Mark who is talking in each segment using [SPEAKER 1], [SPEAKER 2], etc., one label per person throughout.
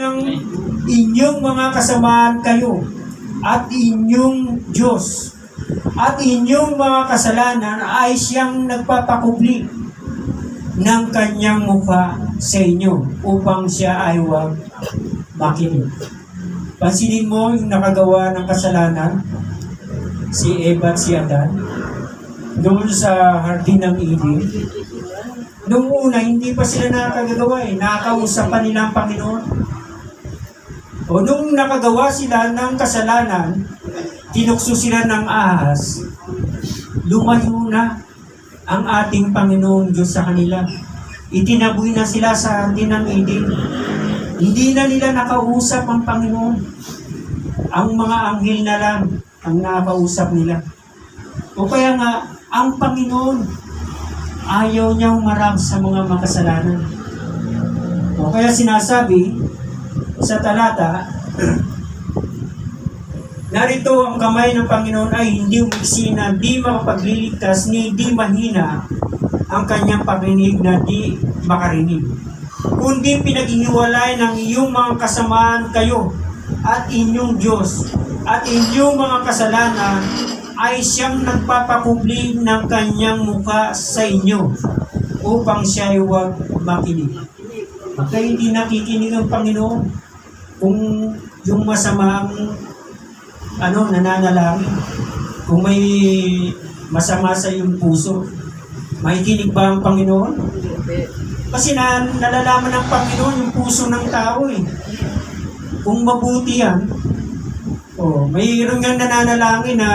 [SPEAKER 1] ng inyong mga kasamaan kayo at inyong Diyos at inyong mga kasalanan ay siyang nagpapakubli ng kanyang mukha sa inyo upang siya ay huwag makinig. Pansinin mo yung nakagawa ng kasalanan, si Eva at si Adan, doon sa Hardin ng Eden. Noong una, hindi pa sila nakakagawa nakakausap pa nila ang Panginoon. O nung nakagawa sila ng kasalanan, tinukso sila ng ahas, lumayo na ang ating Panginoong Diyos sa kanila. Itinaboy na sila sa Hardin ng Eden. Hindi na nila nakausap ang Panginoon. Ang mga anghel na lang ang nakakausap nila. O kaya nga, ang Panginoon, ayaw niya humarap sa mga makasalanan. O kaya sinasabi sa talata, narito ang kamay ng Panginoon ay hindi umiksi na di makapagliligtas ni di mahina ang kanyang pakinig na di makarinig. Kundi pinaghihiwalay ng iyong mga kasamaan kayo at inyong Diyos at inyong mga kasalanan ay siyang nagpapakubli ng kanyang mukha sa inyo upang siya ay huwag makinig. Kaya hindi nakikinig ang Panginoon kung yung masamang nananalangin. Kung may masama sa iyong puso, makikinig ba ang Panginoon? Kasi nalalaman ng Panginoon yung puso ng tao Kung mabuti yan, mayroon nga nananalangin na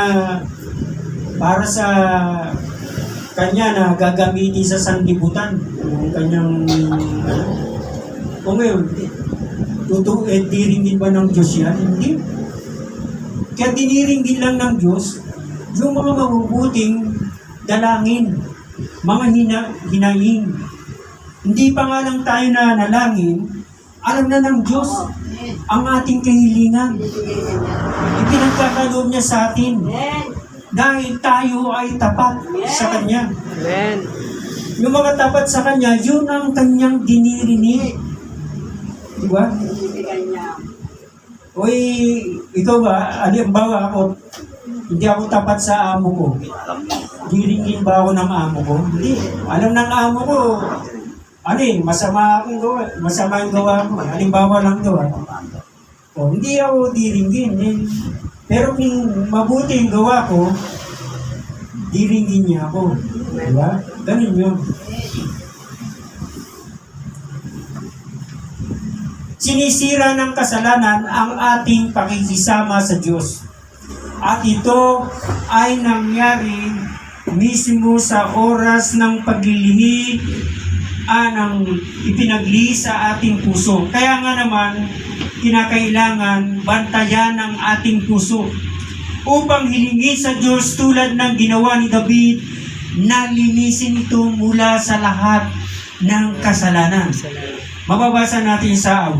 [SPEAKER 1] para sa kanya na gagamitin sa sanlibutan yung kanyang ngayon diringgin ba ng Diyos yan? Hindi. Kaya diniringgin lang ng Diyos yung mga mabubuting dalangin, mga hinaing. Hindi pa nga lang tayo na nalangin, alam na ng Diyos ang ating kahilingan. Ipinagkakaloob niya sa atin. Dahil tayo ay tapat sa Kanya.
[SPEAKER 2] Amen.
[SPEAKER 1] Yung mga tapat sa Kanya, yun ang Kanyang dinirinig. Diba? Uy, ikaw ba? Halimbawa ako, hindi ako tapat sa amo ko. Diringin ba ako ng amo ko? Hindi. Alam ng amo ko, masama akong gawa. Masama yung gawa ko. Halimbawa lang gawa. Hindi ako diringgin. Pero kung mabuti yung gawa ko, diringgin niya ako. Diba? Ganun yun. Sinisira ng kasalanan ang ating pakikisama sa Diyos. At ito ay nangyari mismo sa oras ng paglilihi ng ipinagli sa ating puso. Kaya nga naman, kinakailangan bantayan ang ating puso upang hilingi sa Diyos tulad ng ginawa ni David na linisin ito mula sa lahat ng kasalanan. Mababasa natin sa